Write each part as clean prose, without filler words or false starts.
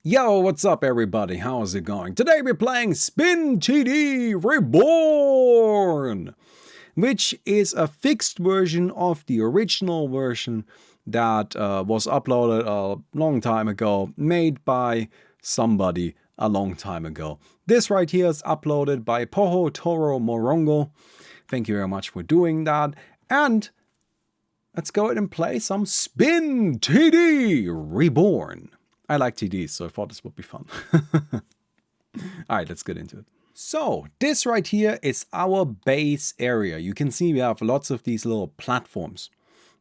Yo, what's up everybody? How's it going? Today we're playing Spin TD Reborn, which is a fixed version of the original version that was uploaded a long time ago, made by somebody a long time ago. This right here is uploaded by Poho Toro Morongo. Thank you very much for doing that. And let's go ahead and play some Spin TD Reborn. I like TDs, so I thought this would be fun. Alright, let's get into it. So, this right here is our base area. You can see we have lots of these little platforms.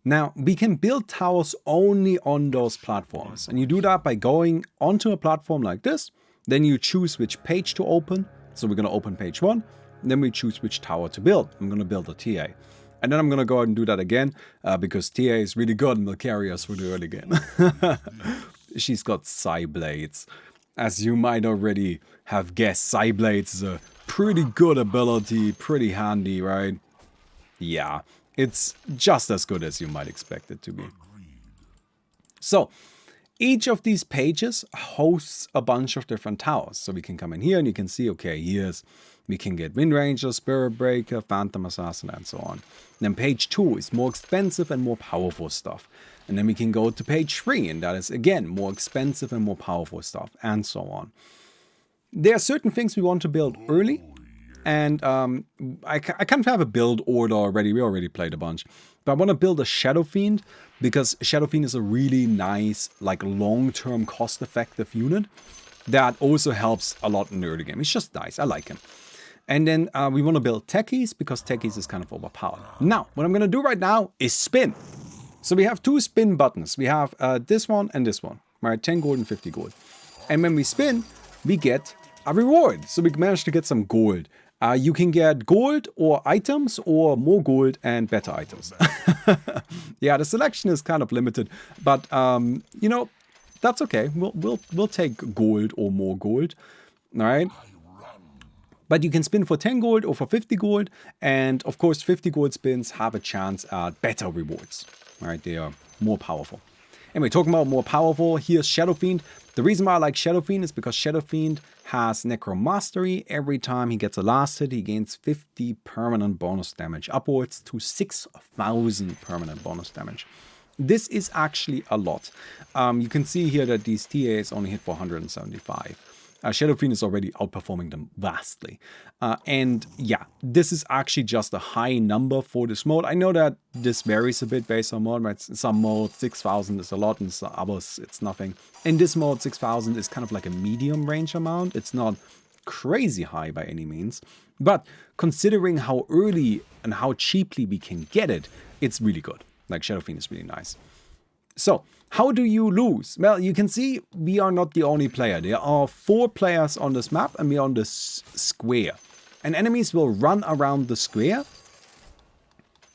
Now, we can build towers only on those platforms. And you do that by going onto a platform like this. Then you choose which page to open. So we're going to open page 1. And then we choose which tower to build. I'm going to build a TA. And then I'm going to go ahead and do that again. Because TA is really good and will carry us through the early game. She's got Psy Blades. As you might already have guessed, Psy Blades is a pretty good ability, pretty handy, right? Yeah, it's just as good as you might expect it to be. So, each of these pages hosts a bunch of different towers. So we can come in here and you can see, okay, we can get Wind Ranger, Spirit Breaker, Phantom Assassin, and so on. Then page 2 is more expensive and more powerful stuff. And then we can go to page 3, and that is again more expensive and more powerful stuff, and so on. There are certain things we want to build early, and I kind of have a build order already. We already played a bunch, but I want to build a Shadow Fiend because Shadow Fiend is a really nice, like long-term, cost-effective unit that also helps a lot in the early game. It's just nice. I like him. And then we want to build Techies because Techies is kind of overpowered. Now, what I'm going to do right now is spin. So we have 2 spin buttons. We have this one and this one, right? 10 gold and 50 gold. And when we spin, we get a reward. So we managed to get some gold. You can get gold or items or more gold and better items. Yeah, the selection is kind of limited, but you know, that's okay. We'll take gold or more gold, all right? But you can spin for 10 gold or for 50 gold. And of course, 50 gold spins have a chance at better rewards. All right, they are more powerful. Anyway, talking about more powerful, here's Shadow Fiend. The reason why I like Shadow Fiend is because Shadow Fiend has Necro Mastery. Every time he gets a last hit, he gains 50 permanent bonus damage, upwards to 6,000 permanent bonus damage. This is actually a lot. You can see here that these TAs only hit for 175. Shadow Fiend is already outperforming them vastly. And yeah, this is actually just a high number for this mode. I know that this varies a bit based on mode, right? Some modes 6,000 is a lot, and some others it's nothing. In this mode, 6,000 is kind of like a medium range amount. It's not crazy high by any means. But considering how early and how cheaply we can get it, it's really good. Like Shadow Fiend is really nice. So, how do you lose? Well, you can see we are not the only player. There are 4 players on this map and we are on this square. And enemies will run around the square.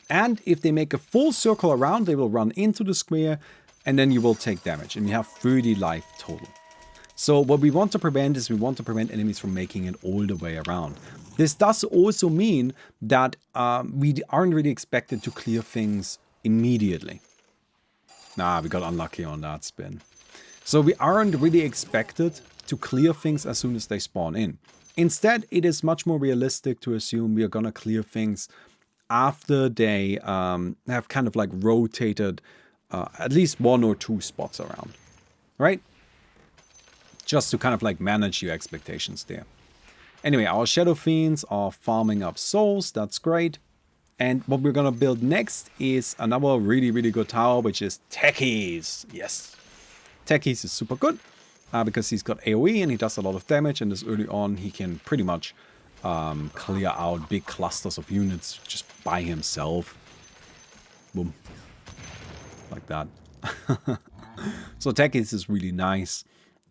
And if they make a full circle around, they will run into the square and then you will take damage. And you have 30 life total. So what we want to prevent is we want to prevent enemies from making it all the way around. This does also mean that we aren't really expected to clear things immediately. Nah, we got unlucky on that spin. So we aren't really expected to clear things as soon as they spawn in. Instead, it is much more realistic to assume we are gonna clear things after they have kind of like rotated at least 1 or 2 spots around, right? Just to kind of like manage your expectations there. Anyway, our Shadow Fiends are farming up souls, that's great. And what we're gonna build next is another really, really good tower, which is Techies. Yes. Techies is super good because he's got AoE and he does a lot of damage. And this early on, he can pretty much clear out big clusters of units just by himself. Boom. Like that. So Techies is really nice.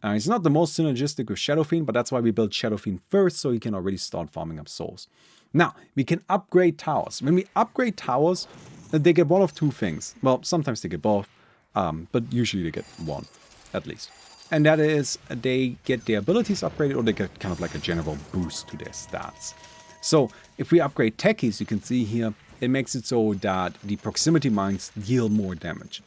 It's not the most synergistic with Shadow Fiend, but that's why we built Shadow Fiend first, so he can already start farming up souls. Now, we can upgrade towers. When we upgrade towers, they get one of 2 things. Well, sometimes they get both, but usually they get one, at least. And that is, they get their abilities upgraded, or they get kind of like a general boost to their stats. So, if we upgrade Techies, you can see here, it makes it so that the proximity mines deal more damage.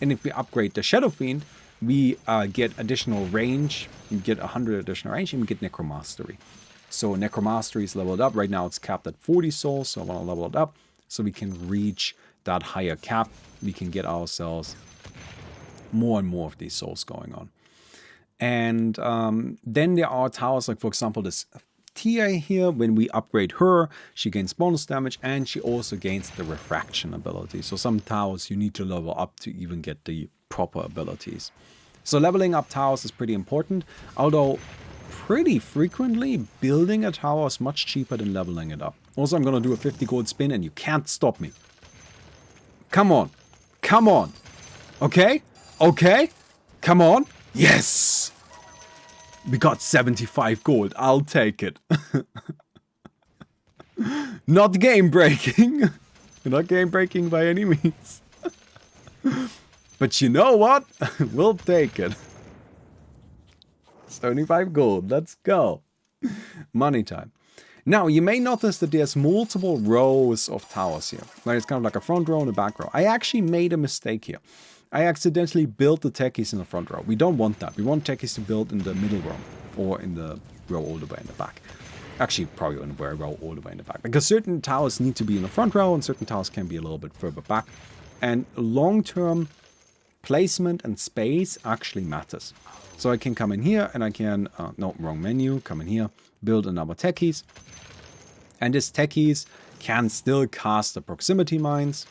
And if we upgrade the Shadow Fiend, we get additional range. We get 100 additional range, and we get Necromastery. So Necromastery is leveled up. Right now it's capped at 40 souls, so I want to level it up so we can reach that higher cap. We can get ourselves more and more of these souls going on. And then there are towers, like for example this Tia here. When we upgrade her, she gains bonus damage, and she also gains the refraction ability. So some towers you need to level up to even get the proper abilities. So leveling up towers is pretty important, although pretty frequently building a tower is much cheaper than leveling it up. Also, I'm gonna do a 50 gold spin, and you can't stop me. Come on. Come on. Okay? Okay? Come on. Yes! We got 75 gold. I'll take it. Not game breaking. Not game breaking by any means. But you know what? We'll take it. 75 gold. Let's go. Money time. Now, you may notice that there's multiple rows of towers here. Right? It's kind of like a front row and a back row. I actually made a mistake here. I accidentally built the techies in the front row. We don't want that. We want techies to build in the middle row, or in the row all the way in the back. Actually, probably in the row all the way in the back. Because certain towers need to be in the front row, and certain towers can be a little bit further back. And long-term placement and space actually matters. So I can come in here, and I can, no, wrong menu, come in here, build another techies. And this techies can still cast the proximity mines.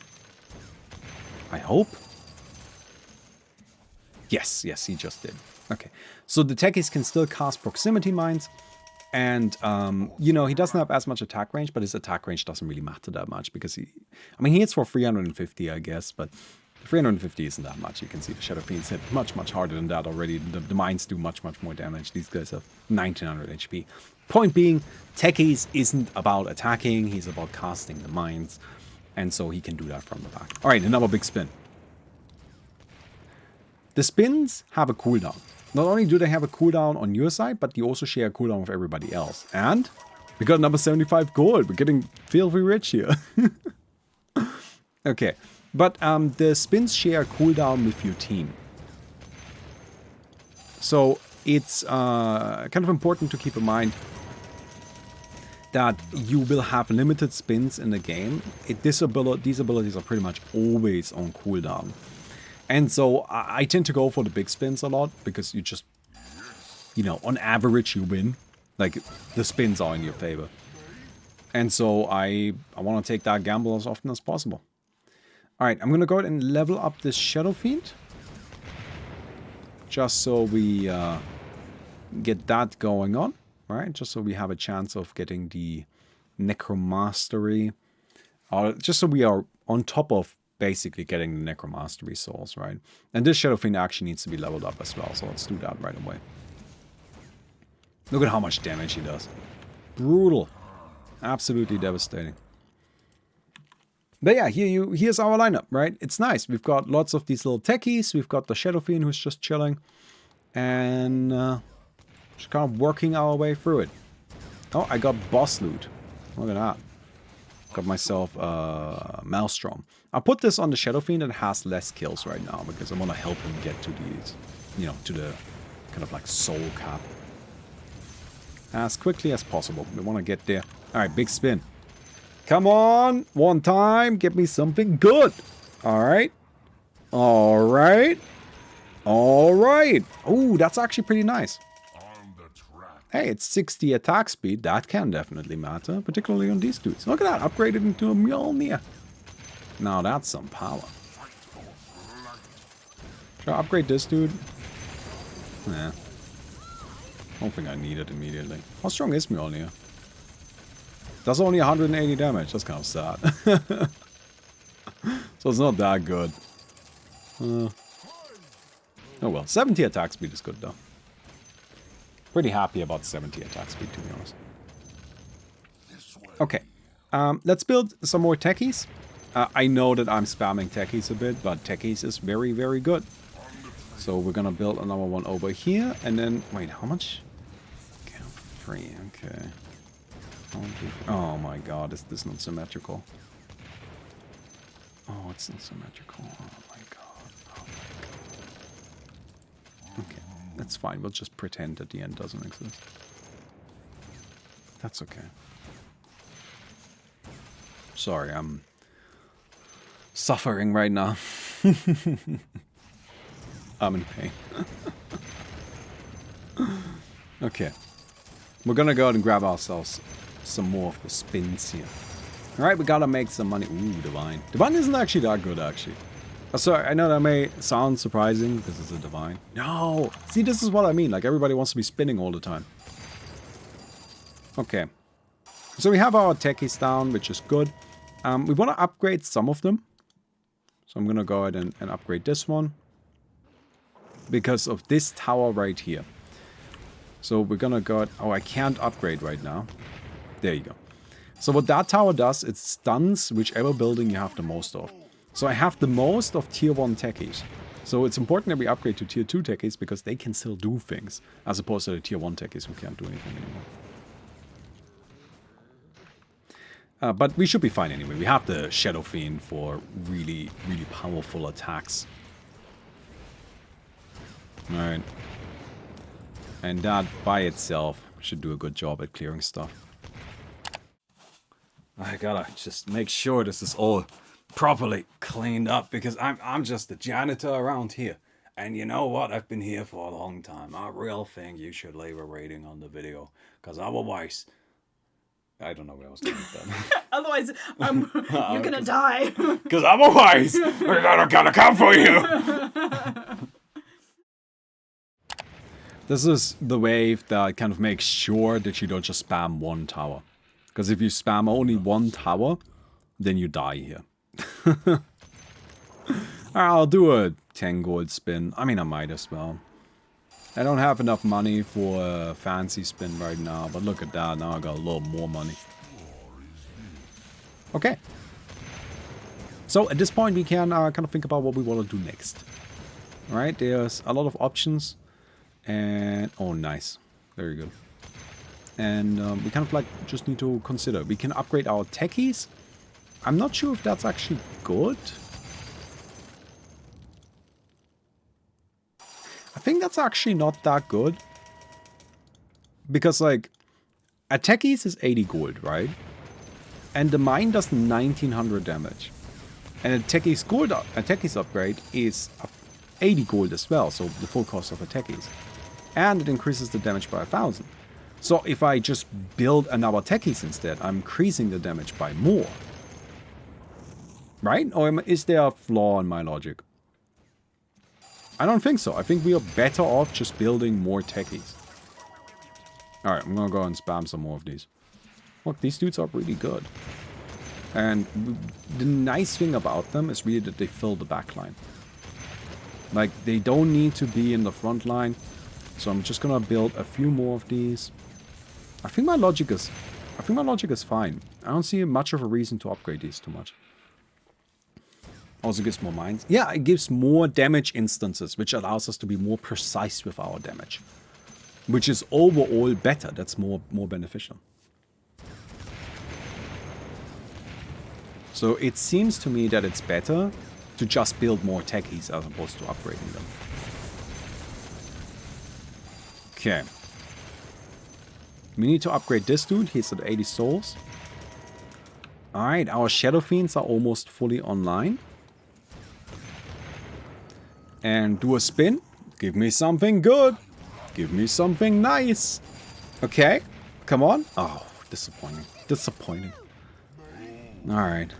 I hope. Yes, yes, he just did. Okay, so the techies can still cast proximity mines, and, you know, he doesn't have as much attack range, but his attack range doesn't really matter that much, because he, I mean, he hits for 350, I guess, but 350 isn't that much. You can see the Shadow Fiends hit much, much harder than that already. The mines do much, much more damage. These guys have 1900 HP. Point being, techies isn't about attacking, he's about casting the mines, and so he can do that from the back. Alright, another big spin. The spins have a cooldown. Not only do they have a cooldown on your side, but you also share a cooldown with everybody else. And we got number 75 gold. We're getting filthy rich here. Okay, but the spins share a cooldown with your team. So it's kind of important to keep in mind that you will have limited spins in the game. These abilities are pretty much always on cooldown. And so I tend to go for the big spins a lot, because you just, you know, on average you win. Like, the spins are in your favor. And so I want to take that gamble as often as possible. Alright, I'm going to go ahead and level up this Shadow Fiend. Just so we get that going on. Alright, just so we have a chance of getting the Necromastery. Just so we are on top of basically getting the Necromastery souls, right? And this Shadow Fiend actually needs to be leveled up as well, so let's do that right away. Look at how much damage he does. Brutal. Absolutely devastating. But yeah, here's our lineup, right? It's nice. We've got lots of these little techies. We've got the Shadow Fiend who's just chilling. And just kind of working our way through it. Oh, I got boss loot. Look at that. Got myself Maelstrom. I'll put this on the Shadow Fiend that has less kills right now, because I want to help him get to these, you know, to the kind of like soul cap as quickly as possible. We want to get there. Alright, big spin. Come on, one time, get me something good. Alright. Alright. Alright. Oh, that's actually pretty nice. Hey, it's 60 attack speed. That can definitely matter, particularly on these dudes. Look at that, upgraded into a Mjolnir. Now that's some power. Should I upgrade this dude? Nah. I don't think I need it immediately. How strong is Mjolnir? That's only 180 damage. That's kind of sad. So it's not that good. Oh well, 70 attack speed is good though. Pretty happy about 70 attack speed, to be honest. Okay, let's build some more techies. I know that I'm spamming techies a bit, but techies is very, very good. So we're gonna build another one over here, and then, wait, how much? Okay, 3, okay. Oh my god, is this not symmetrical? Oh, it's not symmetrical. Oh my god. Oh my god. Okay, that's fine. We'll just pretend that the end doesn't exist. That's okay. Sorry, I'm suffering right now. I'm in pain. Okay. We're gonna go ahead and grab ourselves some more of the spins here. Alright, we gotta make some money. Ooh, Divine. Divine isn't actually that good, actually. Sorry, I know that may sound surprising because it's a Divine. No! See, this is what I mean. Like, everybody wants to be spinning all the time. Okay. So we have our techies down, which is good. We want to upgrade some of them. So I'm going to go ahead and upgrade this one. Because of this tower right here. So we're going to go... Oh, I can't upgrade right now. There you go. So what that tower does, it stuns whichever building you have the most of. So I have the most of tier 1 techies. So it's important that we upgrade to tier 2 techies because they can still do things. As opposed to the tier 1 techies who can't do anything anymore. But we should be fine anyway. We have the Shadow Fiend for really, really powerful attacks. Alright. And that by itself should do a good job at clearing stuff. I gotta just make sure this is all properly cleaned up because I'm just the janitor around here. And you know what? I've been here for a long time. I really think you should leave a rating on the video. Because otherwise... I don't know where I was going with that. Otherwise, you're gonna die. Because otherwise, we're gonna come for you. This is the wave that kind of makes sure that you don't just spam one tower. Because if you spam only one tower, then you die here. I'll do a 10 gold spin. I mean, I might as well. I don't have enough money for a fancy spin right now, but look at that. Now I got a little more money. Okay. So at this point, we can kind of think about what we want to do next. All right, there's a lot of options. And, oh, nice. Very good. And we kind of like just need to consider. We can upgrade our techies. I'm not sure if that's actually good. I think that's actually not that good. Because, like, a techies is 80 gold, right? And the mine does 1900 damage. And a techies upgrade is 80 gold as well, so the full cost of a techies. And it increases the damage by 1000. So if I just build another techies instead, I'm increasing the damage by more. Right? Or is there a flaw in my logic? I don't think so. I think we are better off just building more techies. Alright, I'm gonna go and spam some more of these. Look, these dudes are really good. And the nice thing about them is really that they fill the back line. Like, they don't need to be in the front line. So I'm just gonna build a few more of these. I think my logic is fine. I don't see much of a reason to upgrade these too much. Also gives more mines. Yeah, it gives more damage instances, which allows us to be more precise with our damage. Which is overall better. That's more beneficial. So it seems to me that it's better to just build more techies as opposed to upgrading them. Okay. We need to upgrade this dude. He's at 80 souls. Alright, our Shadow Fiends are almost fully online. And do a spin. Give me something good. Give me something nice. Okay. Come on. Oh, disappointing. Disappointing. Alright.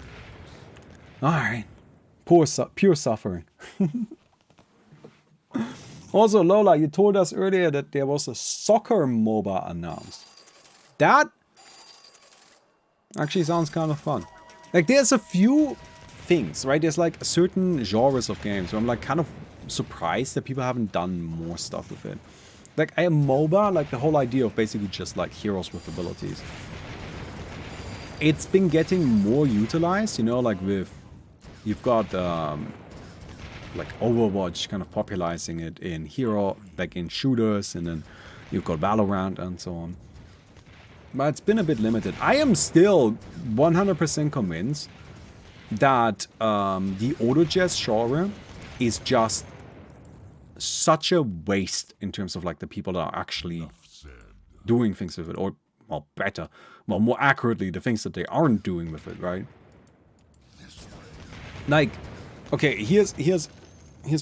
Alright. Pure suffering. Also, Lola, you told us earlier that there was a soccer MOBA announced. That actually sounds kind of fun. Like, there's a few things, right? There's like certain genres of games where I'm like kind of surprised that people haven't done more stuff with it. Like a MOBA, like the whole idea of basically just like heroes with abilities. It's been getting more utilized, you know, like with, you've got like Overwatch kind of popularizing it in hero, like in shooters, and then you've got Valorant and so on. But it's been a bit limited. I am still 100% convinced that the auto chess genre is just such a waste in terms of like the people that are actually doing things with it, or well, better, well, more accurately, the things that they aren't doing with it, right? Like, okay, here's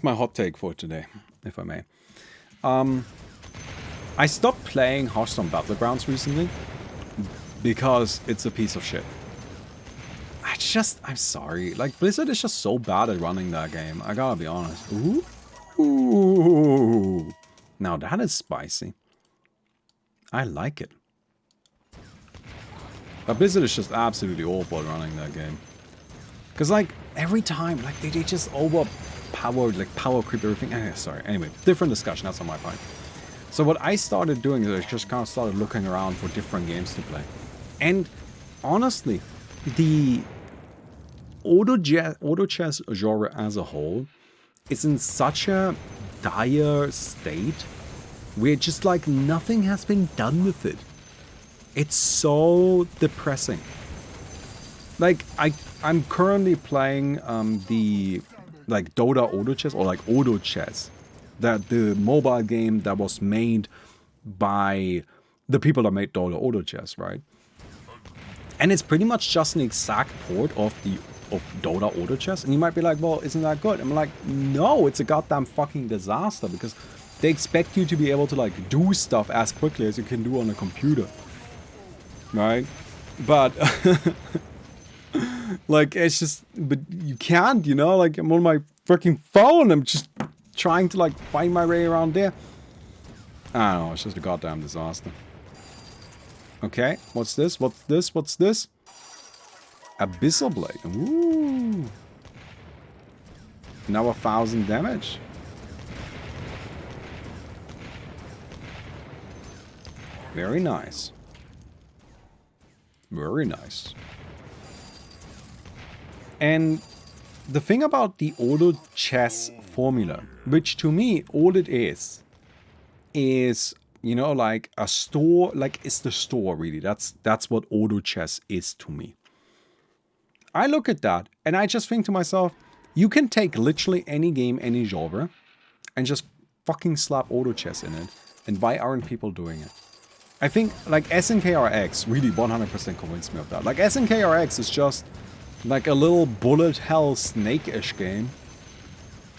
my hot take for today, if I may. I stopped playing Hearthstone Battlegrounds recently because it's a piece of shit. I'm sorry. Like, Blizzard is just so bad at running that game. I gotta be honest. Ooh. Now that is spicy. I like it. But Blizzard is just absolutely awful at running that game. Because, like, every time, like, they just overpowered, like, power creep everything. Sorry. Anyway, different discussion. That's on my point. So what I started doing is I just kind of started looking around for different games to play. And, honestly, the auto chess genre as a whole is in such a dire state where just, like, nothing has been done with it. It's so depressing. Like, I'm currently playing the like Dota Auto Chess, or like Auto Chess, the mobile game that was made by the people that made Dota Auto Chess, right? And it's pretty much just an exact port of Dota Auto Chess. And you might be like, well, isn't that good? I'm like, no, it's a goddamn fucking disaster, because they expect you to be able to like do stuff as quickly as you can do on a computer. Right? But like, it's just, but you can't, you know, like, I'm on my freaking phone, I'm just trying to like find my way around there. I don't know, it's just a goddamn disaster. Okay, what's this? What's this? What's this? Abyssal Blade. Ooh. Now 1,000 damage. Very nice. Very nice. And the thing about the auto chess formula, which to me, all it is, you know, like a store, like it's the store really. That's what auto chess is to me. I look at that and I just think to myself, you can take literally any game, any genre, and just fucking slap auto chess in it. And why aren't people doing it? I think like SNKRX really 100% convinced me of that. Like SNKRX is just like a little bullet hell snake-ish game.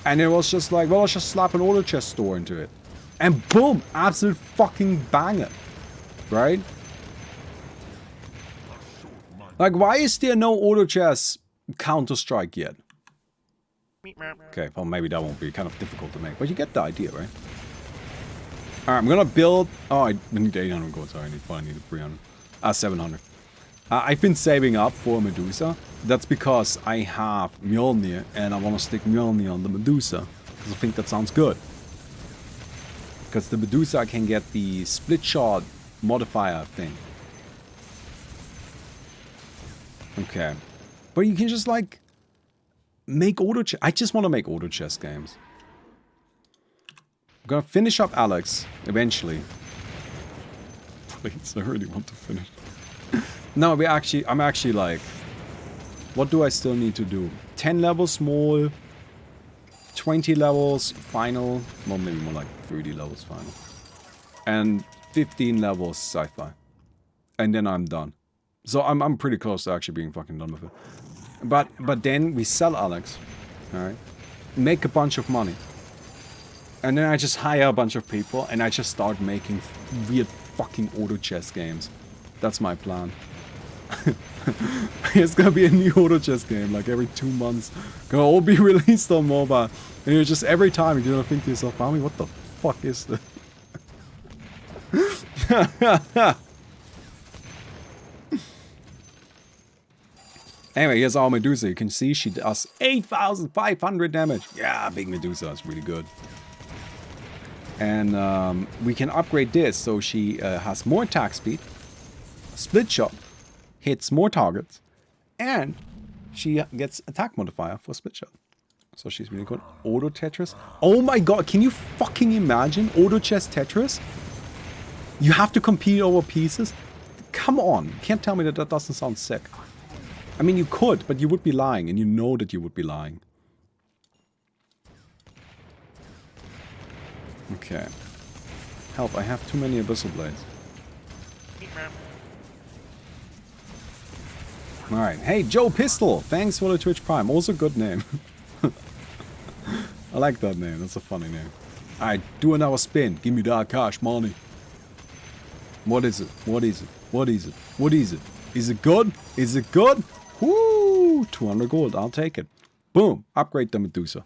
And it was just like, well, let's just slap an auto chess store into it. And boom, absolute fucking banger. Right? Like, why is there no auto chess Counter-Strike yet? Okay, well, maybe that won't be kind of difficult to make, but you get the idea, right? Alright, I'm gonna build... Oh, I need 800 gold, sorry, I need 300. 700. I've been saving up for Medusa. That's because I have Mjolnir, and I want to stick Mjolnir on the Medusa. Because I think that sounds good. Because the Medusa, I can get the split shot modifier thing. Okay. But you can just, like, make auto chess. I just want to make auto chess games. I'm gonna finish up Alex, eventually. Please, I really want to finish. No, I'm actually like... What do I still need to do? 10 levels small, 20 levels final, well, maybe more like 30 levels final. And 15 levels sci-fi. And then I'm done. So I'm pretty close to actually being fucking done with it. But then we sell Alex, alright? Make a bunch of money. And then I just hire a bunch of people and I just start making weird fucking auto chess games. That's my plan. It's gonna be a new auto chess game, like every 2 months. Gonna all be released on mobile. And you're just, every time you're gonna think to yourself, Baumi, what the fuck is this? Anyway, here's our Medusa. You can see she does 8,500 damage. Yeah, big Medusa is really good. And we can upgrade this so she has more attack speed, split shot, hits more targets, and she gets attack modifier for split shot. So she's really good. Auto Tetris. Oh my god, can you fucking imagine auto chess Tetris? You have to compete over pieces? Come on, you can't tell me that that doesn't sound sick. I mean, you could, but you would be lying, and you know that you would be lying. Okay. Help, I have too many Abyssal Blades. Alright. Hey, Joe Pistol! Thanks for the Twitch Prime. Also good name. I like that name. That's a funny name. Alright, do another spin. Give me that cash money. What is it? What is it? What is it? What is it? Is it good? Is it good? Woo! 200 gold. I'll take it. Boom. Upgrade the Medusa.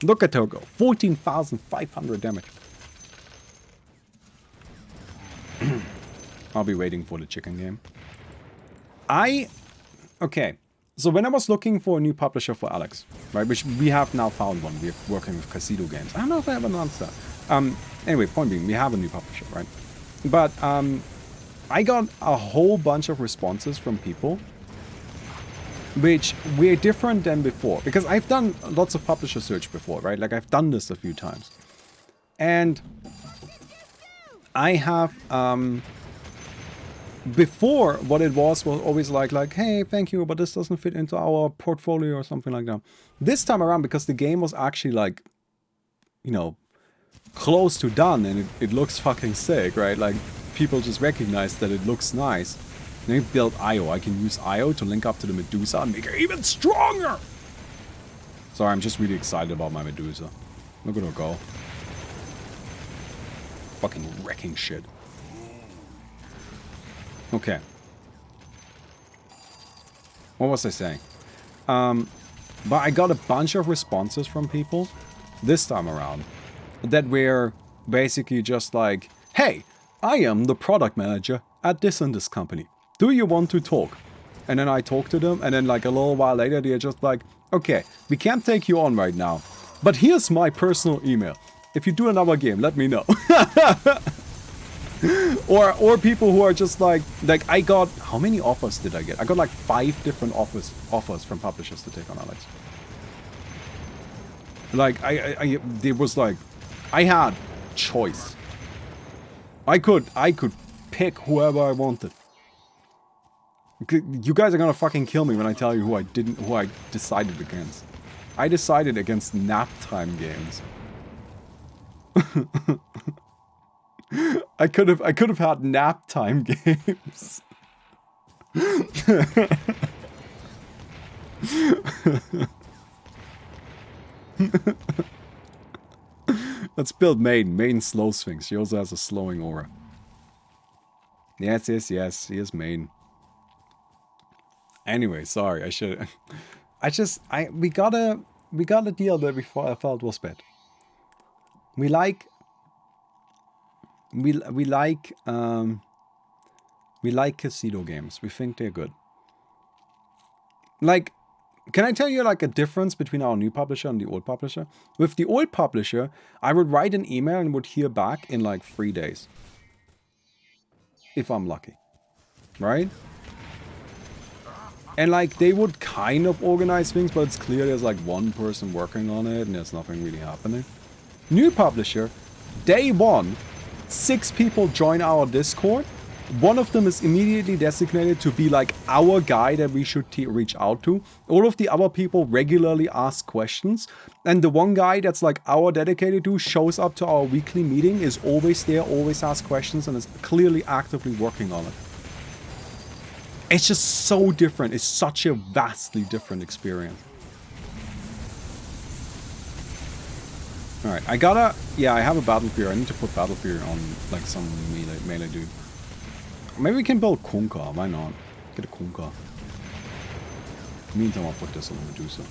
Look at her go. 14,500 damage. I'll be waiting for the chicken game. Okay. So when I was looking for a new publisher for Alex, right, which we have now found one. We're working with Casino Games. I don't know if I ever announced that. Anyway, point being, we have a new publisher, right? But I got a whole bunch of responses from people which were different than before. Because I've done lots of publisher search before, right? Like, I've done this a few times. And I have... before, what it was always like, hey, thank you, but this doesn't fit into our portfolio or something like that. This time around, because the game was actually like, you know, close to done and it looks fucking sick, right? Like, people just recognize that it looks nice. And they built IO. I can use IO to link up to the Medusa and make her even stronger! Sorry, I'm just really excited about my Medusa. Look at her go. Fucking wrecking shit. Okay. What was I saying? But I got a bunch of responses from people this time around that were basically just like, hey, I am the product manager at this and this company. Do you want to talk? And then I talk to them, and then like a little while later, they're just like, okay, we can't take you on right now, but here's my personal email. If you do another game, let me know. Or people who are just like I got, how many offers did I get? I got like 5 different offers from publishers to take on Alex. Like there was like, I had choice. I could pick whoever I wanted. You guys are gonna fucking kill me when I tell you who I decided against. I decided against nap time games. I could have had nap time games. Let's build Maiden. Maiden slow swings. She also has a slowing aura. Yes. He is Maiden. Anyway, sorry. I should. We got a deal that we felt was bad. We like casino games. We think they're good. Like, can I tell you like a difference between our new publisher and the old publisher? With the old publisher, I would write an email and would hear back in like 3 days. If I'm lucky. Right? And like, they would kind of organize things, but it's clear there's like one person working on it and there's nothing really happening. New publisher, day 1, 6 people join our Discord. One of them is immediately designated to be like our guy that we should reach out to. All of the other people regularly ask questions. And the one guy that's like our dedicated to shows up to our weekly meeting, is always there, always asks questions, and is clearly actively working on it. It's just so different. It's such a vastly different experience. Alright, I have a Battle Fear. I need to put Battle Fear on like some melee dude. Maybe we can build Kunkka, why not? Get a Kunkka. Meantime, I'll put this on the Medusa.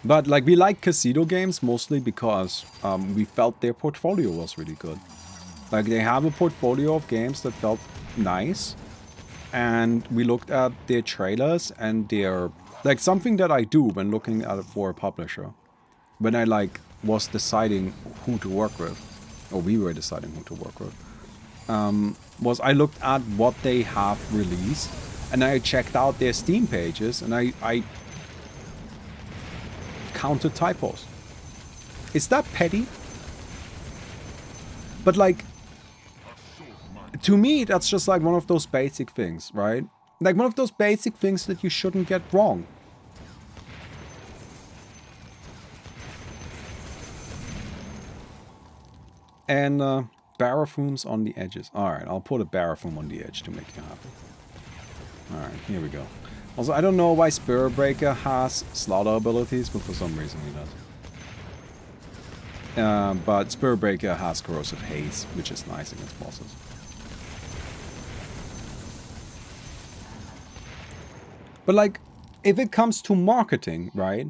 But like, we like casino games mostly because we felt their portfolio was really good. Like, they have a portfolio of games that felt nice. And we looked at their trailers and their... Like, something that I do when looking at it for a publisher. When I like was deciding who to work with. Or we were deciding who to work with, was I looked at what they have released, and I checked out their Steam pages, and I counted typos. Is that petty? But like, to me, that's just like one of those basic things, right? Like one of those basic things that you shouldn't get wrong. And Barafooms on the edges. Alright, I'll put a Barafoom on the edge to make you happy. Alright, here we go. Also, I don't know why Spirit Breaker has slaughter abilities, but for some reason he does. But Spirit Breaker has Corrosive Haze, which is nice against bosses. But like, if it comes to marketing, right?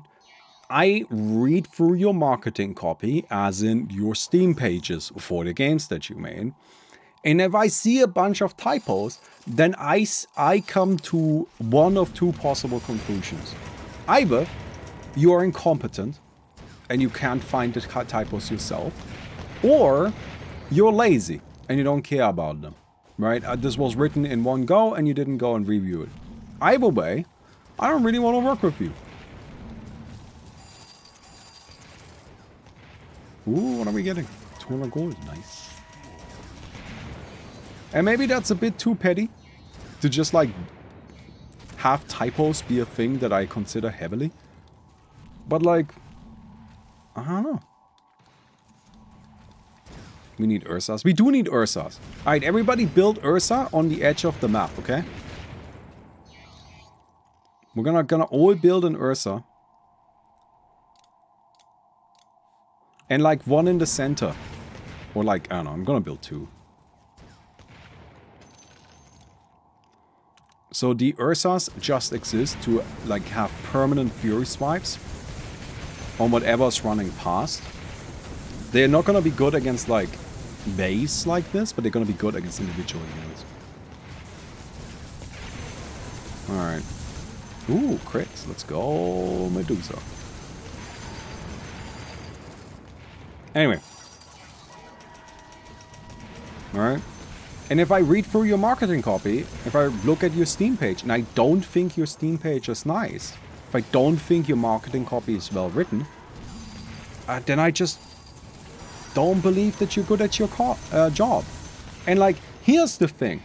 I read through your marketing copy, as in your Steam pages for the games that you made. And if I see a bunch of typos, then I come to one of two possible conclusions. Either you are incompetent and you can't find the typos yourself, or you're lazy and you don't care about them, right? This was written in one go and you didn't go and review it. Either way, I don't really want to work with you. Ooh, what are we getting? 200 gold, nice. And maybe that's a bit too petty to just like have typos be a thing that I consider heavily. But like, I don't know. We need Ursas. We do need Ursas. Alright, everybody build Ursa on the edge of the map, okay? We're gonna all build an Ursa. And like one in the center. Or like, I don't know, I'm gonna build two. So the Ursas just exist to like have permanent Fury swipes on whatever's running past. They're not gonna be good against like waves like this, but they're gonna be good against individual units. Alright. Ooh, crits. Let's go, Medusa. Anyway. Alright. And if I read through your marketing copy, if I look at your Steam page, and I don't think your Steam page is nice, if I don't think your marketing copy is well written, then I just don't believe that you're good at your job. And like, here's the thing.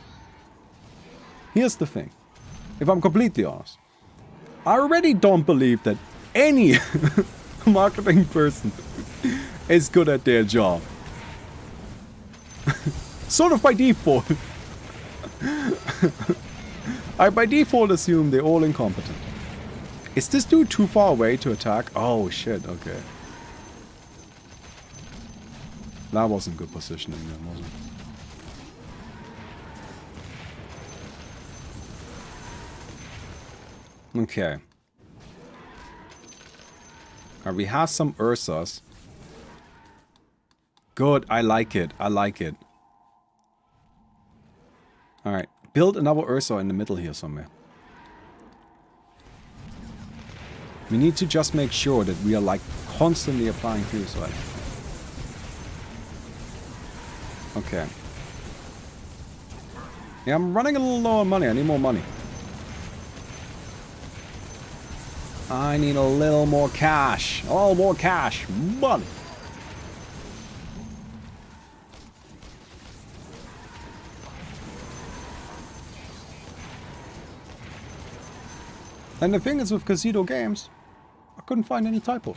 Here's the thing. If I'm completely honest. I already don't believe that any marketing person is good at their job. Sort of by default. I by default assume they're all incompetent. Is this dude too far away to attack? Oh shit, okay. That wasn't good positioning then, was it? Okay. Alright, we have some Ursas. Good, I like it, I like it. Alright, build another Ursa in the middle here somewhere. We need to just make sure that we are like constantly applying Fury Swipe. Okay. Yeah, I'm running a little low on money. I need more money. I need a little more cash. A little more cash. Money. And the thing is with Casino Games, I couldn't find any typo.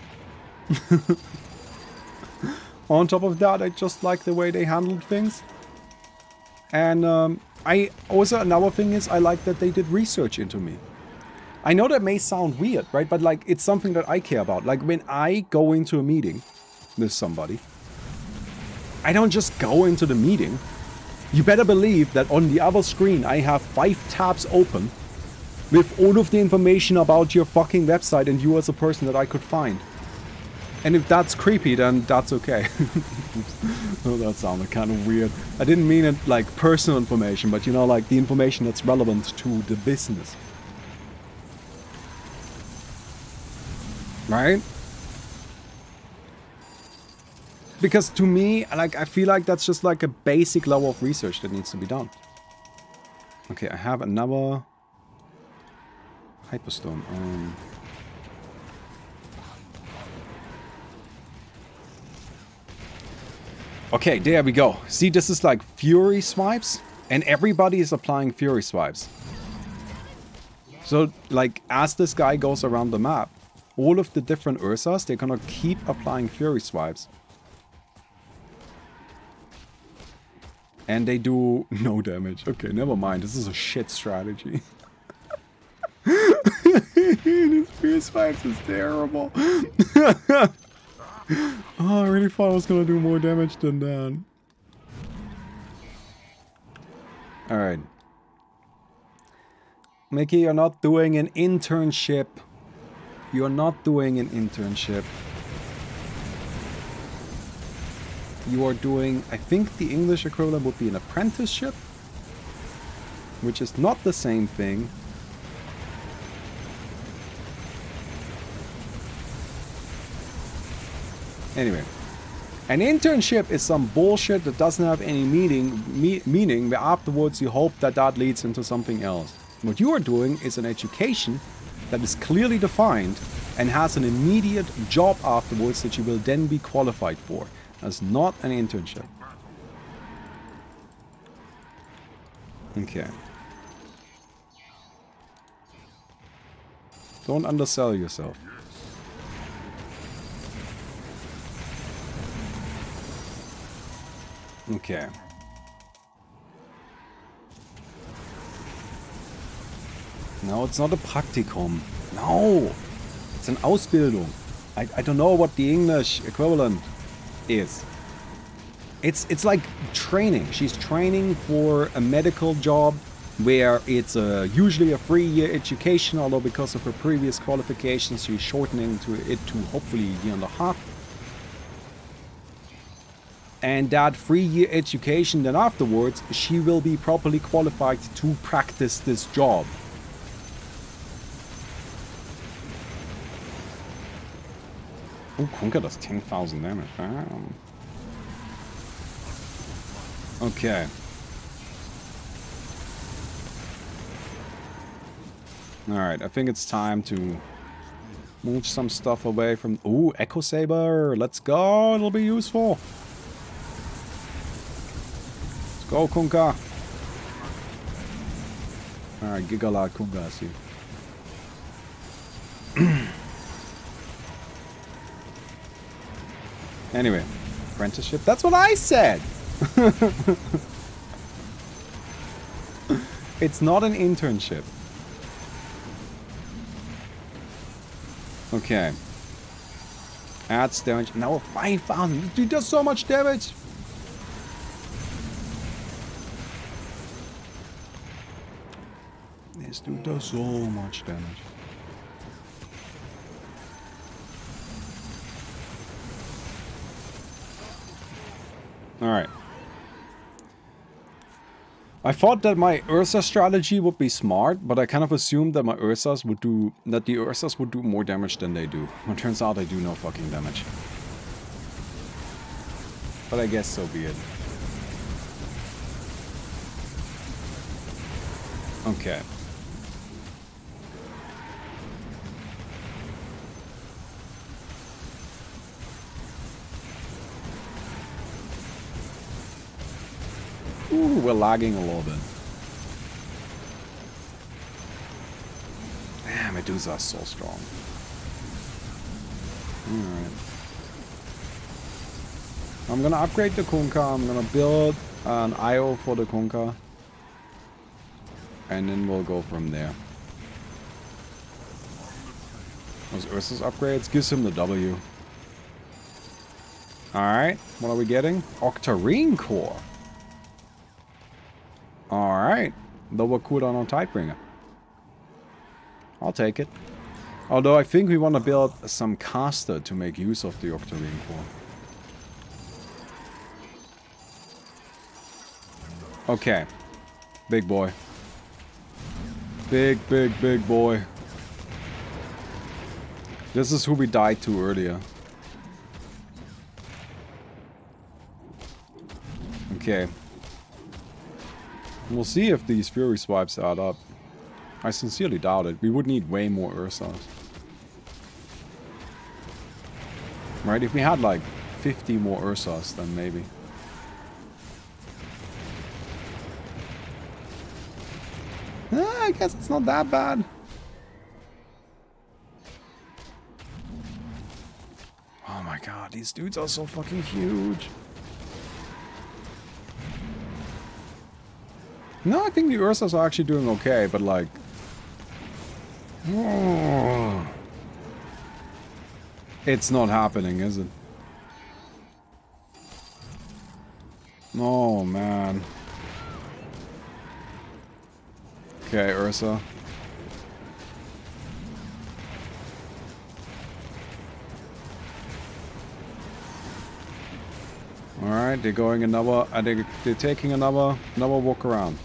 On top of that, I just like the way they handled things. And I also, another thing is, I like that they did research into me. I know that may sound weird, right? But like, it's something that I care about. Like when I go into a meeting with somebody, I don't just go into the meeting. You better believe that on the other screen, I have 5 tabs open with all of the information about your fucking website and you as a person that I could find. And if that's creepy, then that's okay. Oh, that sounded kind of weird. I didn't mean it like personal information, but you know, like the information that's relevant to the business. Right? Because to me, like, I feel like that's just like a basic level of research that needs to be done. Okay, I have another Hyperstorm. Okay, there we go. See, this is like Fury swipes, and everybody is applying Fury swipes. So, like, as this guy goes around the map, all of the different Ursas, they're gonna keep applying Fury swipes. And they do no damage. Okay, never mind. This is a shit strategy. This Fierce Vibes is terrible. Oh, I really thought I was gonna do more damage than that. Alright. Mickey, you're not doing an internship. You're not doing an internship. You are doing, I think the English equivalent would be an apprenticeship, which is not the same thing. Anyway, an internship is some bullshit that doesn't have any meaning, where afterwards you hope that that leads into something else. What you are doing is an education that is clearly defined and has an immediate job afterwards that you will then be qualified for. That's not an internship. Okay. Don't undersell yourself. Okay. No, it's not a Praktikum. No! It's an Ausbildung. I don't know what the English equivalent is. It's like training. She's training for a medical job where it's usually a 3-year education, although because of her previous qualifications she's shortening it to hopefully a year and a half. And that 3-year education, then afterwards she will be properly qualified to practice this job. Oh, Kunka does 10,000 damage. Damn. Okay. Alright, I think it's time to move some stuff away from... Ooh, Echo Saber! Let's go! It'll be useful! Let's go, Kunka! Alright, Gigalad Kunka, I see. Anyway, apprenticeship. That's what I said! It's not an internship. Okay. Adds damage. Now 5,000. This dude does so much damage. This dude does so much damage. Alright. I thought that my Ursa strategy would be smart, but I kind of assumed that the Ursas would do more damage than they do. It turns out they do no fucking damage. But I guess so be it. Okay. Ooh, we're lagging a little bit. Damn, Medusa's so strong. Alright. I'm gonna upgrade the Kunkka. I'm gonna build an IO for the Kunkka. And then we'll go from there. Those Ursa's upgrades gives him the W. Alright, what are we getting? Octarine Core. Alright. Lower cooldown on Tidebringer. I'll take it. Although I think we want to build some caster to make use of the Octarine Core. Okay. Big boy. Big boy. This is who we died to earlier. Okay. We'll see if these Fury Swipes add up. I sincerely doubt it. We would need way more Ursas. Right? If we had like 50 more Ursas, then maybe. I guess it's not that bad. Oh my god, these dudes are so fucking huge. No, I think the Ursas are actually doing okay, but like... Oh, it's not happening, is it? Oh, man. Okay, Ursa. Alright, they're going another... they're taking another walk around.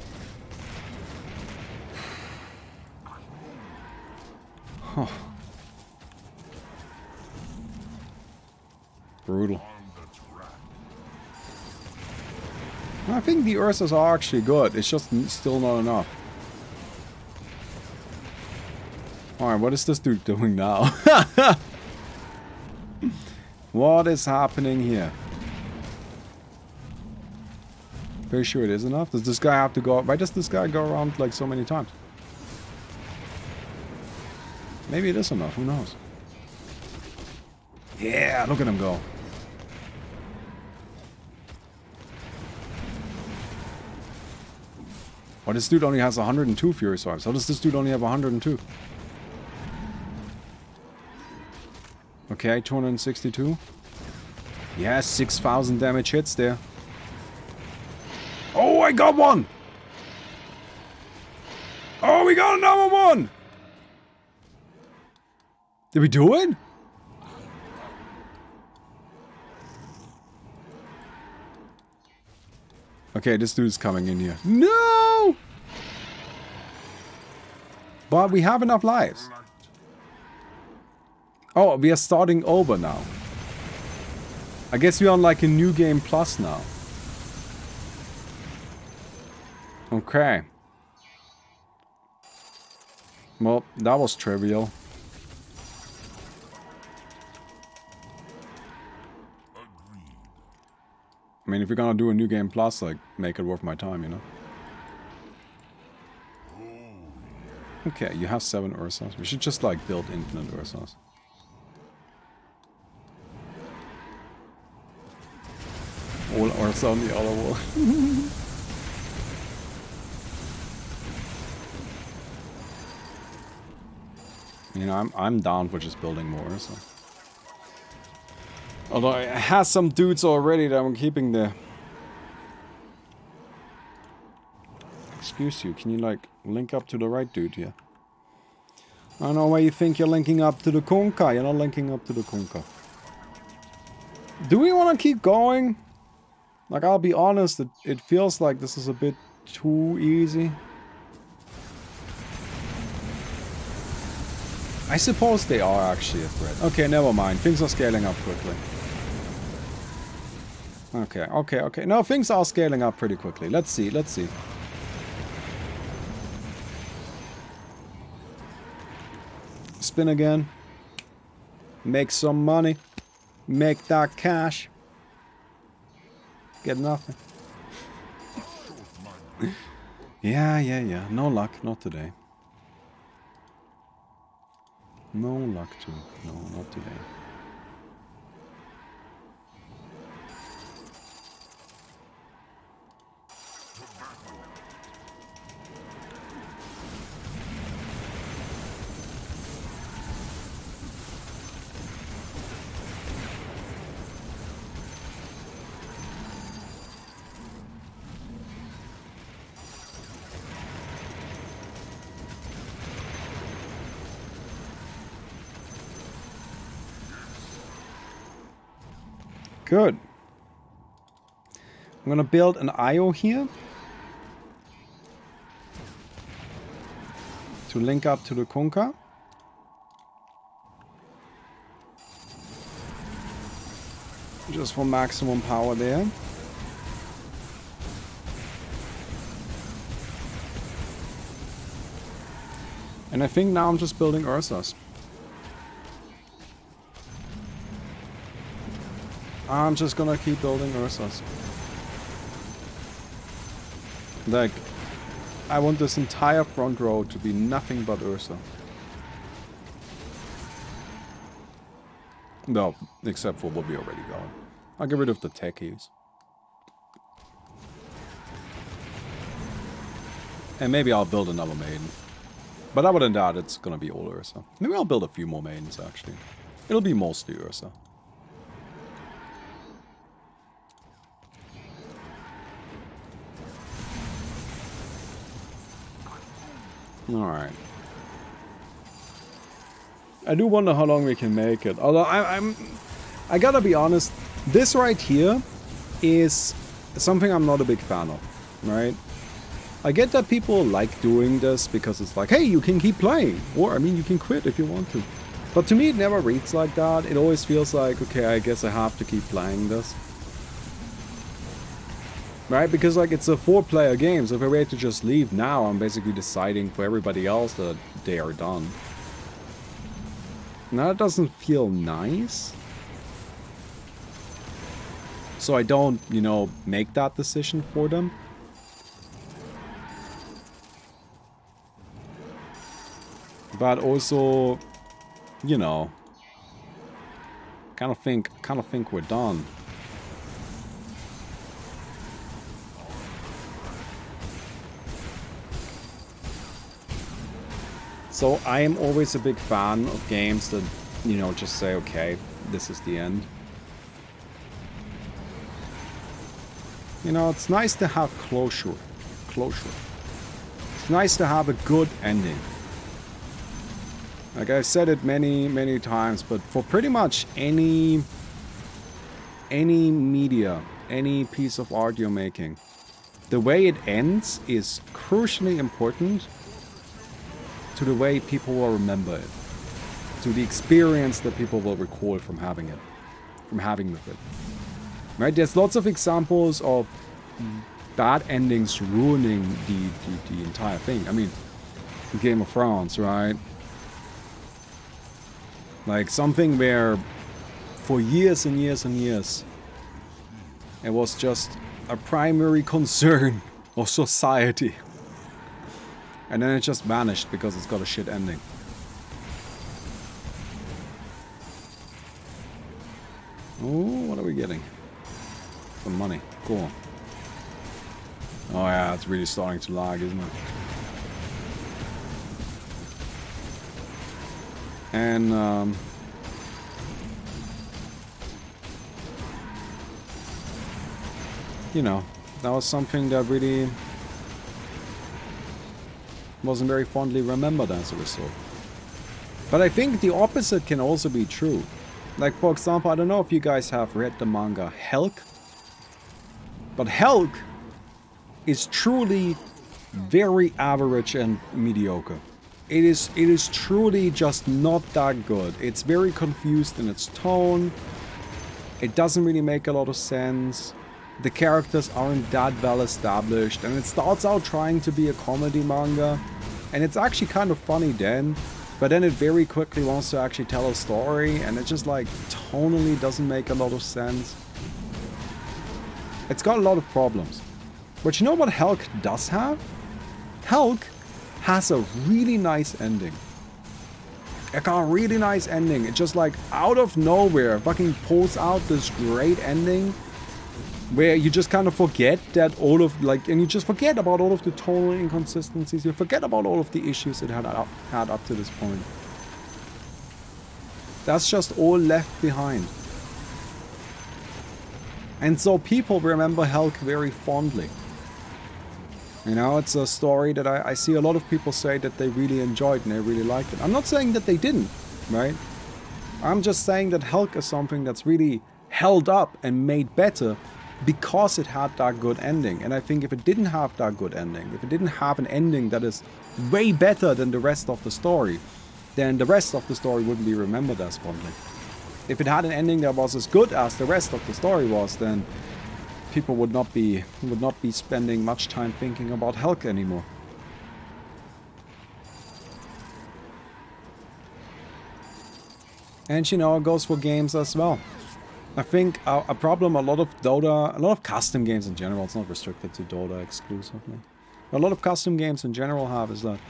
Huh. Brutal. I think the Ursas are actually good. It's just still not enough. Alright, what is this dude doing now? What is happening here? Very sure it is enough. Does this guy have to go... Why does this guy go around like so many times? Maybe it is enough. Who knows? Yeah, look at him go. Oh, this dude only has 102 Fury Swipes. How does this dude only have 102? Okay, 262. Yes, 6,000 damage hits there. Oh, I got one! Oh, we got another one! Did we do it? Okay, this dude's coming in here. No! But we have enough lives. Oh, we are starting over now. I guess we're on like a new game plus now. Okay. Well, that was trivial. I mean, if you're gonna do a new game plus, like, make it worth my time, you know? Okay, you have 7 Ursas. We should just, like, build infinite Ursas. All Ursa on the other wall. You know, I'm down for just building more Ursa. Although it has some dudes already that I'm keeping there. Excuse you, can you like link up to the right dude here? I don't know why you think you're linking up to the Kunkka. You're not linking up to the Kunkka. Do we want to keep going? Like, I'll be honest, it feels like this is a bit too easy. I suppose they are actually a threat. Okay, never mind. Things are scaling up quickly. Okay. No, things are scaling up pretty quickly. Let's see. Spin again. Make some money. Make that cash. Get nothing. Yeah. No luck. Not today. No luck too. No, not today. Good. I'm gonna build an IO here to link up to the Kunkka. Just for maximum power there. And I think now I'm just building Ursas. I'm just gonna keep building Ursas. Like, I want this entire front row to be nothing but Ursa. No, except for what we already got. I'll get rid of the Techies. And maybe I'll build another maiden. But other than that, it's gonna be all Ursa. Maybe I'll build a few more maidens, actually. It'll be mostly Ursa. Alright. I do wonder how long we can make it. Although I gotta be honest, this right here is something I'm not a big fan of, right? I get that people like doing this because it's like, hey, you can keep playing. Or, I mean, you can quit if you want to. But to me, it never reads like that. It always feels like, okay, I guess I have to keep playing this. Right? Because, like, it's a 4-player game, so if I were to just leave now, I'm basically deciding for everybody else that they are done. Now, that doesn't feel nice. So I don't, you know, make that decision for them. But also, you know, kind of think we're done. So I am always a big fan of games that, you know, just say, okay, this is the end. You know, it's nice to have closure. It's nice to have a good ending. Like I've said it many times, but for pretty much any media, any piece of art you're making, the way it ends is crucially important to the way people will remember it, to the experience that people will recall from having with it. Right? There's lots of examples of bad endings ruining the entire thing. I mean, Game of Thrones, right? Like something where for years and years and years it was just a primary concern of society. And then it just vanished because it's got a shit ending. Oh, what are we getting? Some money. Cool. Oh yeah, it's really starting to lag, isn't it? And, you know, that was something that really wasn't very fondly remembered as a result. But I think the opposite can also be true. Like, for example, I don't know if you guys have read the manga Helk. But Helk is truly very average and mediocre. It is truly just not that good. It's very confused in its tone. It doesn't really make a lot of sense. The characters aren't that well established, and it starts out trying to be a comedy manga, and it's actually kind of funny then, but then it very quickly wants to actually tell a story, and it just like tonally doesn't make a lot of sense. It's got a lot of problems. But you know what Helk does have? Helk has a really nice ending. It got a really nice ending. It just like out of nowhere fucking pulls out this great ending where you just kind of forget that all of like, and you just forget about all of the tonal inconsistencies. You forget about all of the issues it had up to this point. That's just all left behind. And so people remember Helk very fondly. You know, it's a story that I see a lot of people say that they really enjoyed and they really liked it. I'm not saying that they didn't, right? I'm just saying that Helk is something that's really held up and made better because it had that good ending. And I think if it didn't have that good ending, if it didn't have an ending that is way better than the rest of the story, then the rest of the story wouldn't be remembered as fondly. If it had an ending that was as good as the rest of the story was, then people would not be spending much time thinking about Helk anymore. And you know, it goes for games as well. I think a problem a lot of Dota, a lot of custom games in general, it's not restricted to Dota exclusively. A lot of custom games in general have is that,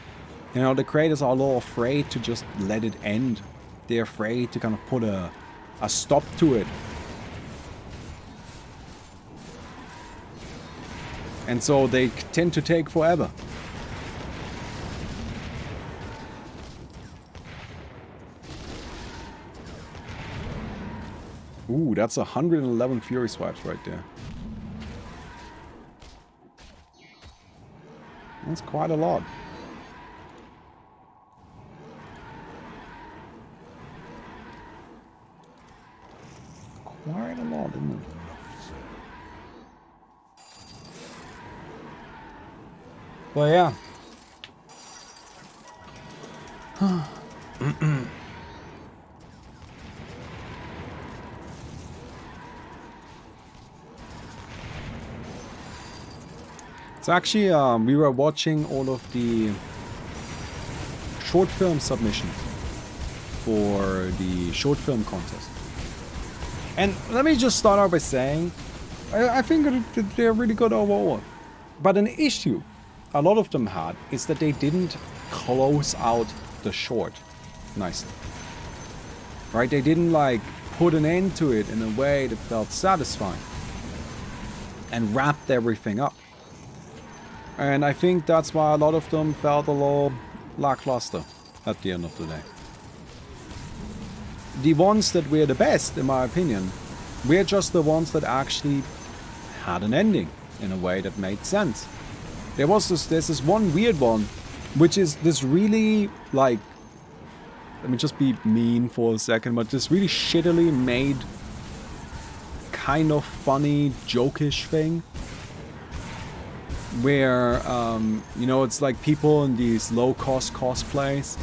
you know, the creators are a little afraid to just let it end. They're afraid to kind of put a stop to it. And so they tend to take forever. Ooh, that's 111 Fury Swipes right there. That's quite a lot. Quite a lot, isn't it? But yeah. It's actually, we were watching all of the short film submissions for the short film contest. And let me just start out by saying, I think that they're really good overall. But an issue a lot of them had is that they didn't close out the short nicely. Right? They didn't like put an end to it in a way that felt satisfying. And wrapped everything up. And I think that's why a lot of them felt a little lackluster at the end of the day. The ones that were the best, in my opinion, were just the ones that actually had an ending in a way that made sense. There's this one weird one, which is this really, like, let me just be mean for a second, but this really shittily made, kind of funny, jokish thing. Where, you know, it's like people in these low-cost cosplays.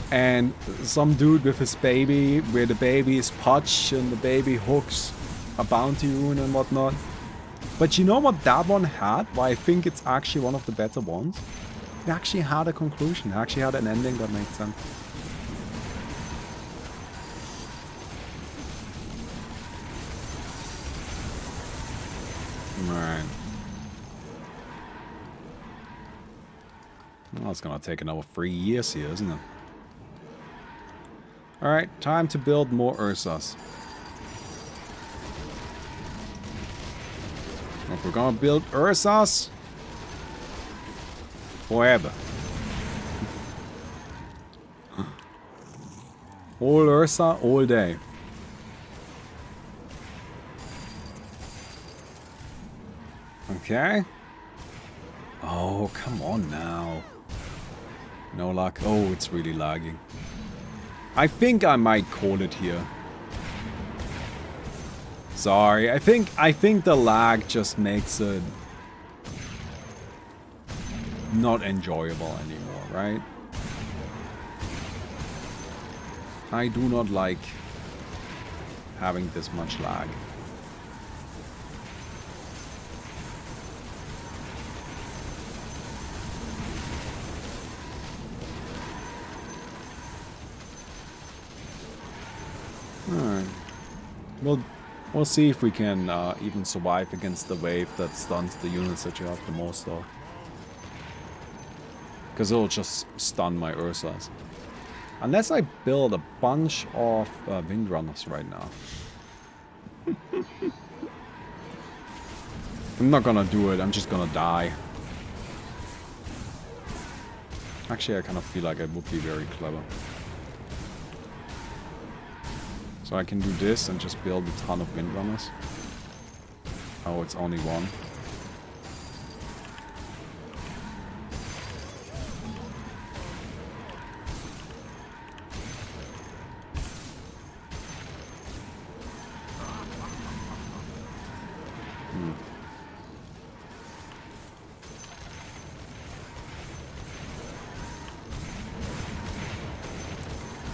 And some dude with his baby, where the baby is Pudge and the baby hooks a bounty rune and whatnot. But you know what that one had? Why I think it's actually one of the better ones? It actually had a conclusion. It actually had an ending that made sense. Alright. Well, it's gonna take another 3 years here, isn't it? Alright, time to build more Ursas. Look, we're gonna build Ursas forever. All Ursa, all day. Okay. Oh, come on now. No luck. Oh, it's really lagging. I think I might call it here. Sorry, I think the lag just makes it not enjoyable anymore, right? I do not like having this much lag. Alright. We'll see if we can even survive against the wave that stuns the units that you have the most of. Because it'll just stun my Ursas. Unless I build a bunch of Windrunners right now. I'm not gonna do it, I'm just gonna die. Actually, I kind of feel like it would be very clever. So I can do this and just build a ton of Windrunners. Oh, it's only one.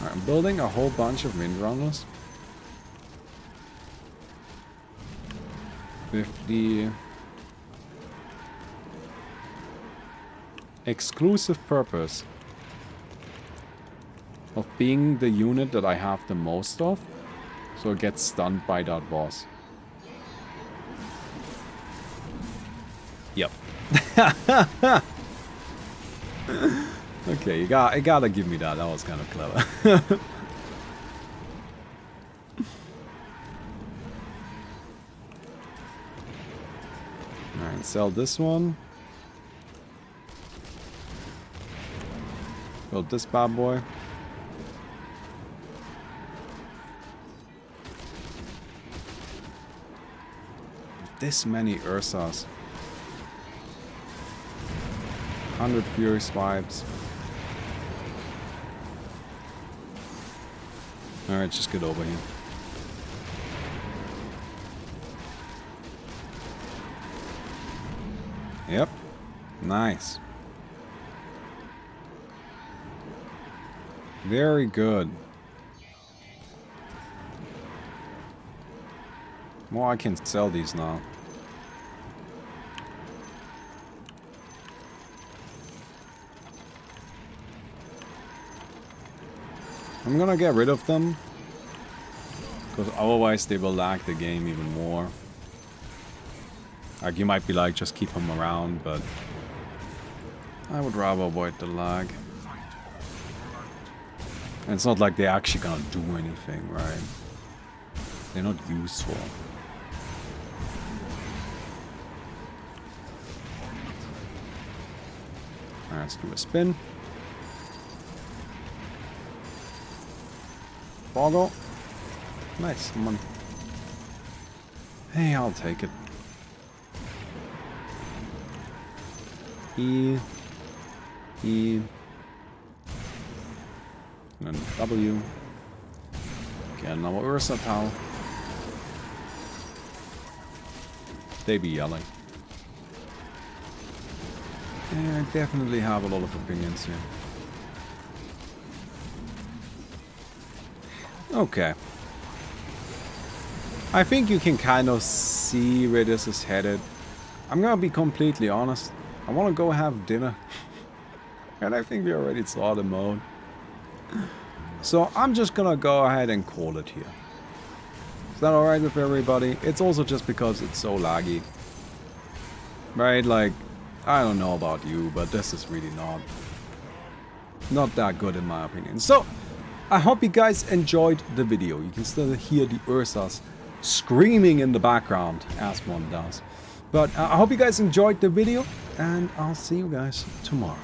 Alright, I'm building a whole bunch of Windrunners. With the exclusive purpose of being the unit that I have the most of, so it gets stunned by that boss. Yep. Okay, you gotta give me that. That was kind of clever. Alright, sell this one. Build this bad boy. this many Ursas. 100 Fury Swipes. Alright, just get over here. Yep. Nice. Very good. Well, I can sell these now. I'm gonna get rid of them, because otherwise they will lag the game even more. Like, you might be like, just keep them around, but I would rather avoid the lag. And it's not like they're actually gonna do anything, right? They're not useful. Alright, let's do a spin. Foggle. Nice money. Hey, I'll take it. E. And then W. Get another Ursa pal. They be yelling. Yeah, I definitely have a lot of opinions here. Okay. I think you can kind of see where this is headed. I'm gonna be completely honest. I wanna go have dinner. And I think we already saw the mode. So I'm just gonna go ahead and call it here. Is that alright with everybody? It's also just because it's so laggy. Right, like, I don't know about you, but this is really not that good in my opinion. So, I hope you guys enjoyed the video. You can still hear the Ursas screaming in the background, as one does. But I hope you guys enjoyed the video, and I'll see you guys tomorrow.